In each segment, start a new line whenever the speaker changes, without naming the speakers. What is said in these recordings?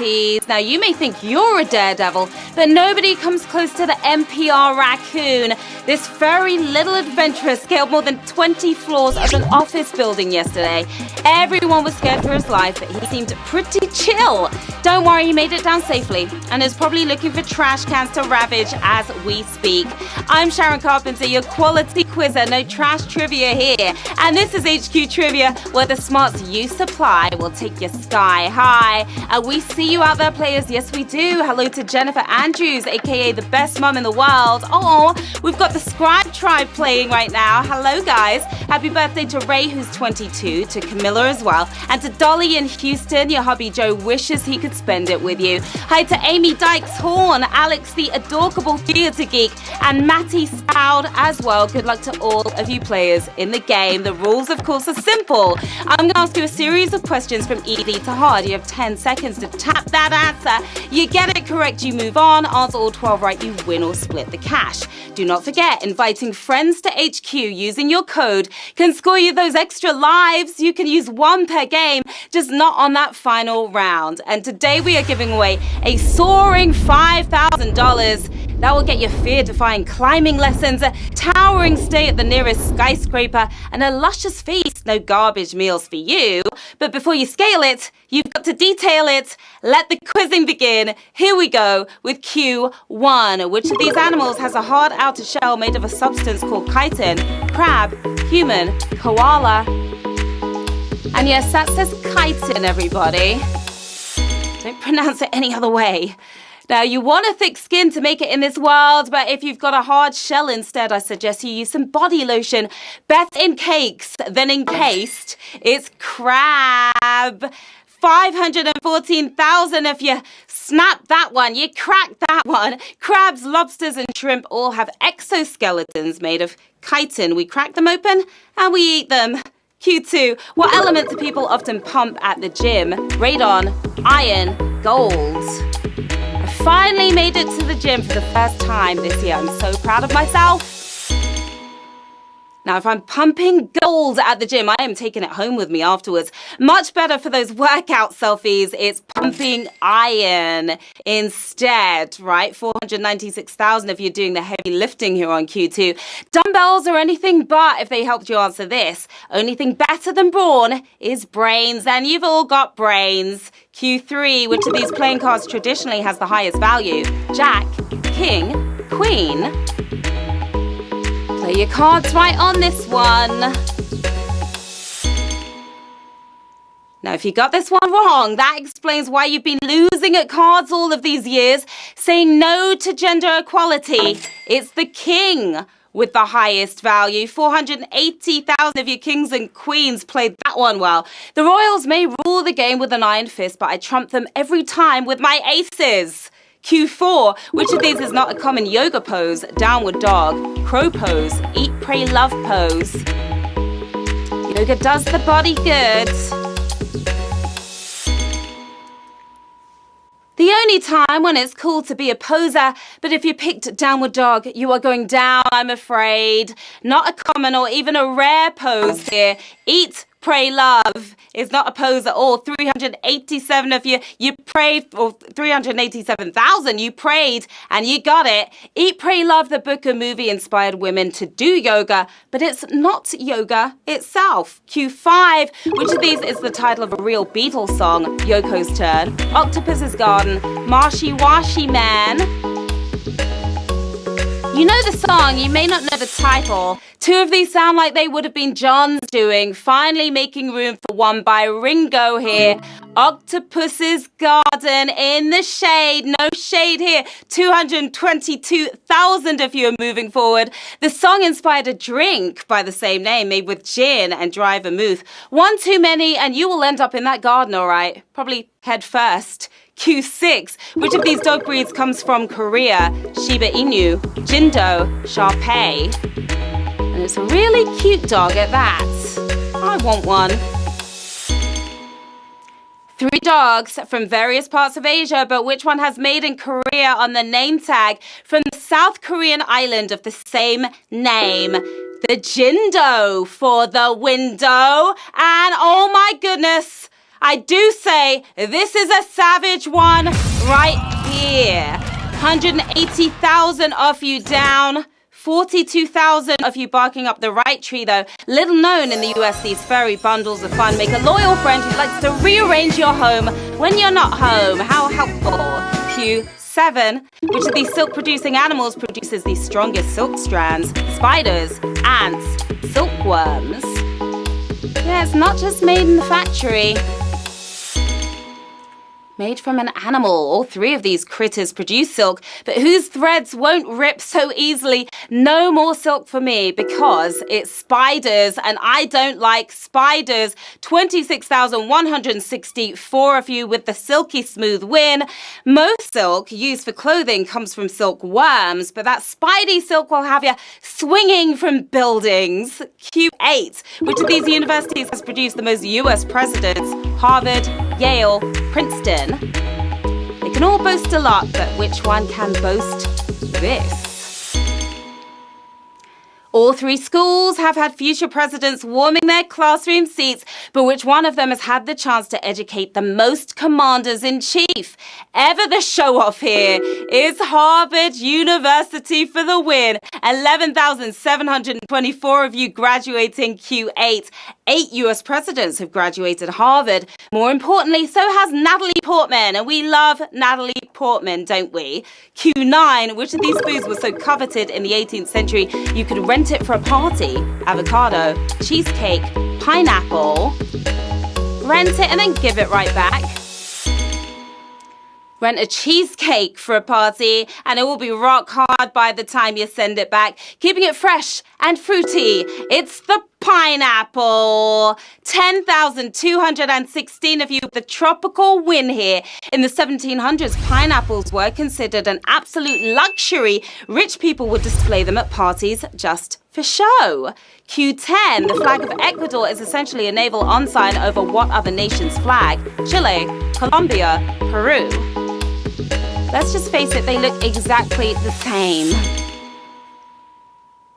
cuties. Now, you may think you're a daredevil, but nobody comes close to the NPR raccoon. This very little adventurer scaled more than 20 floors of an office building yesterday. Everyone was scared for his life, but he seemed pretty chill. Don't worry, he made it down safely and is probably looking for trash cans to ravage as we speak. I'm Sharon Carpenter, your quality quizzer. No trash trivia here. And this is HQ Trivia, where the smarts you supply will take you sky high. And we see you out there, players. Yes, we do. Hello to Jennifer Andrews, aka the best mum in the world. Oh, we've got the Scribe Tribe playing right now. Hello, guys. Happy birthday to Ray, who's 22, to Camilla as well, and to Dolly in Houston. Your hubby Joe wishes he could spend it with you. Hi to Amy Dykes Horn, Alex the adorable theatre geek, and Matty Stroud as well. Good luck to all of you players in the game. The rules, of course, are simple. I'm going to ask you a series of questions from easy to hard. You have 10 seconds to tap that answer. You get it correct, you move on. Answer all 12 right, you win or split the cash. Do not forget, inviting friends to HQ using your code can score you those extra lives. You can use one per game, just not on that final round. And today we are giving away a soaring $5,000. That will get you fear-defying climbing lessons, a towering stay at the nearest skyscraper, and a luscious feast. No garbage meals for you. But before you scale it, you've got to detail it. Let the quizzing begin. Here we go with Q1. Which of these animals has a hard outer shell made of a substance called chitin? Crab, human, koala. And yes, that says chitin, everybody. Don't pronounce it any other way. Now, you want a thick skin to make it in this world, but if you've got a hard shell instead, I suggest you use some body lotion. Better in cakes than encased. It's crab. 514,000 if you snap that one, you crack that one. Crabs, lobsters, and shrimp all have exoskeletons made of chitin. We crack them open and we eat them. Q2. What element do people often pump at the gym? Radon, iron, gold. I finally made it to the gym for the first time this year. I'm so proud of myself. Now, if I'm pumping gold at the gym, I am taking it home with me afterwards. Much better for those workout selfies. It's pumping iron instead, right? 496,000 if you're doing the heavy lifting here on Q2. Dumbbells are anything but if they helped you answer this. Only thing better than brawn is brains, and you've all got brains. Q3, which of these playing cards traditionally has the highest value? Jack, king, queen. Play your cards right on this one. Now, if you got this one wrong, that explains why you've been losing at cards all of these years, saying no to gender equality. It's the king with the highest value. 480,000 of your kings and queens played that one well. The royals may rule the game with an iron fist, but I trump them every time with my aces. Q4, which of these is not a common yoga pose? Downward dog, crow pose, eat, pray, love pose. Yoga does the body good. The only time when it's cool to be a poser, but if you picked downward dog, you are going down, I'm afraid. Not a common or even a rare pose here. Eat, pray, love is not a pose at all. 387 of you prayed, or 387,000 you prayed and you got it. Eat, Pray, Love, the book and movie inspired women to do yoga, but it's not yoga itself. Q5, which of these is the title of a real Beatles song? Yoko's Turn, Octopus's Garden, Marshy Washy Man. You know the song, you may not know the title. Two of these sound like they would have been John's doing. Finally making room for one by Ringo here. Octopus's Garden in the shade. No shade here. 222,000 of you are moving forward. The song inspired a drink by the same name made with gin and dry vermouth. One too many and you will end up in that garden, all right. Probably head first. Q6. Which of these dog breeds comes from Korea? Shiba Inu, Jindo, Shar-Pei. And it's a really cute dog at that. I want one. 3 dogs from various parts of Asia, but which one has made in Korea on the name tag from the South Korean island of the same name? The Jindo for the window. And oh my goodness, I do say this is a savage one right here. 180,000 of you down. 42,000 of you barking up the right tree, though. Little known in the US, these furry bundles of fun make a loyal friend who likes to rearrange your home when you're not home. How helpful. Pew 7. Which of these silk-producing animals produces the strongest silk strands? Spiders, ants, silkworms. Yeah, it's not just made in the factory. Made from an animal. All three of these critters produce silk, but whose threads won't rip so easily? No more silk for me because it's spiders, and I don't like spiders. 26,164 of you with the silky smooth win. Most silk used for clothing comes from silkworms, but that spidey silk will have you swinging from buildings. Q8. Which of these universities has produced the most US presidents? Harvard, Yale, Princeton. They can all boast a lot, but which one can boast this? All three schools have had future presidents warming their classroom seats, but which one of them has had the chance to educate the most commanders-in-chief? Ever the show-off here is Harvard University for the win. 11,724 of you graduating Q8. 8 US presidents have graduated Harvard. More importantly, so has Natalie Portman, and we love Natalie Portman, don't we? Q9, which of these foods was so coveted in the 18th century you could rent it for a party? Avocado, cheesecake, pineapple. Rent it and then give it right back. Rent a cheesecake for a party and it will be rock hard by the time you send it back. Keeping it fresh and fruity. It's the pineapple. 10,216 of you with the tropical win here. In the 1700s, pineapples were considered an absolute luxury. Rich people would display them at parties just for show. Q10, the flag of Ecuador is essentially a naval ensign over what other nation's flag? Chile, Colombia, Peru. Let's just face it, they look exactly the same.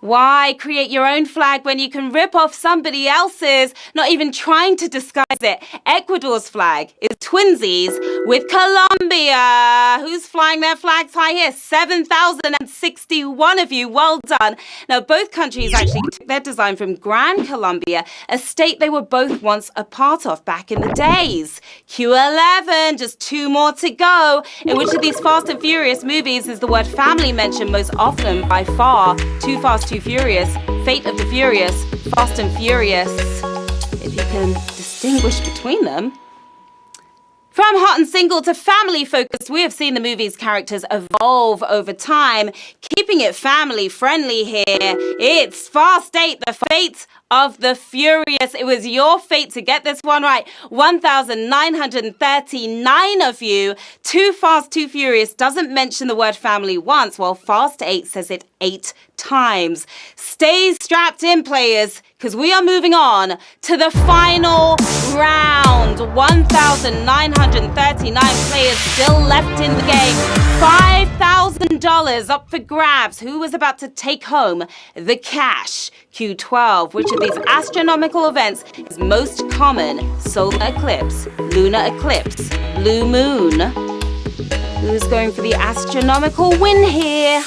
Why create your own flag when you can rip off somebody else's, not even trying to disguise it? Ecuador's flag is twinsies with Colombia. Who's flying their flags high here? 7,061 of you. Well done. Now, both countries actually took their design from Gran Colombia, a state they were both once a part of back in the days. Q11, just 2 more to go. In which of these Fast and Furious movies is the word family mentioned most often by far? Too Fast, Too Furious, Fate of the Furious, Fast and Furious, if you can distinguish between them. From hot and single to family focused, we have seen the movie's characters evolve over time, keeping it family friendly here. It's Fast 8, the Fate of the Furious. It was your fate to get this one right. 1,939 of you. Too Fast, Too Furious doesn't mention the word family once, while Fast 8 says it 8 times. Stay strapped in, players, because we are moving on to the final round. 1,939 players still left in the game. $5,000 up for grabs. Who was about to take home the cash? Q12. Which of these astronomical events is most common? Solar eclipse, lunar eclipse, blue moon. Who's going for the astronomical win here?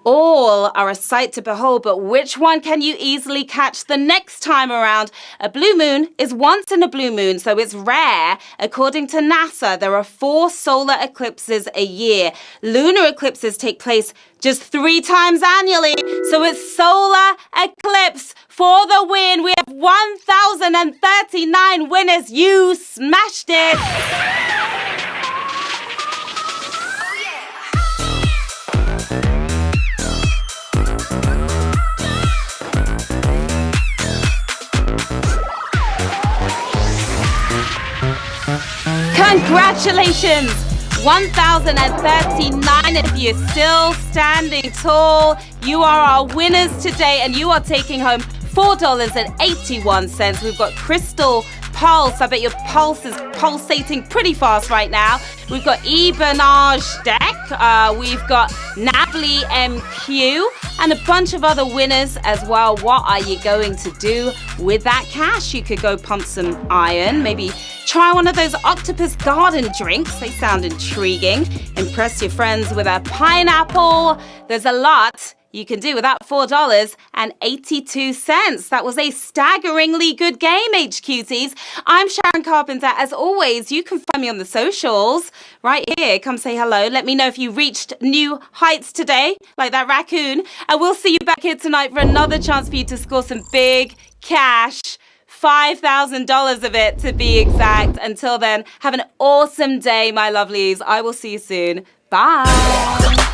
All are a sight to behold, but which one can you easily catch the next time around? A blue moon is once in a blue moon, so it's rare. According to NASA, there are 4 solar eclipses a year. Lunar eclipses take place just 3 times annually, so it's solar eclipse for the win. We have 1,039 winners. You smashed it. Congratulations! 1,039 of you still standing tall. You are our winners today, and you are taking home $4.81. We've got Crystal Pulse. I bet your pulse is pulsating pretty fast right now. We've got Ebenage Deck. We've got Nably MQ. and a bunch of other winners as well. What are you going to do with that cash? You could go pump some iron, maybe try one of those octopus garden drinks. They sound intriguing. Impress your friends with a pineapple. There's a lot you can do with that $4.82. That was a staggeringly good game, HQTs. I'm Sharon Carpenter. As always, you can find me on the socials right here. Come say hello. Let me know if you reached new heights today, like that raccoon. And we'll see you back here tonight for another chance for you to score some big cash. $5,000 of it to be exact. Until then, have an awesome day, my lovelies. I will see you soon. Bye.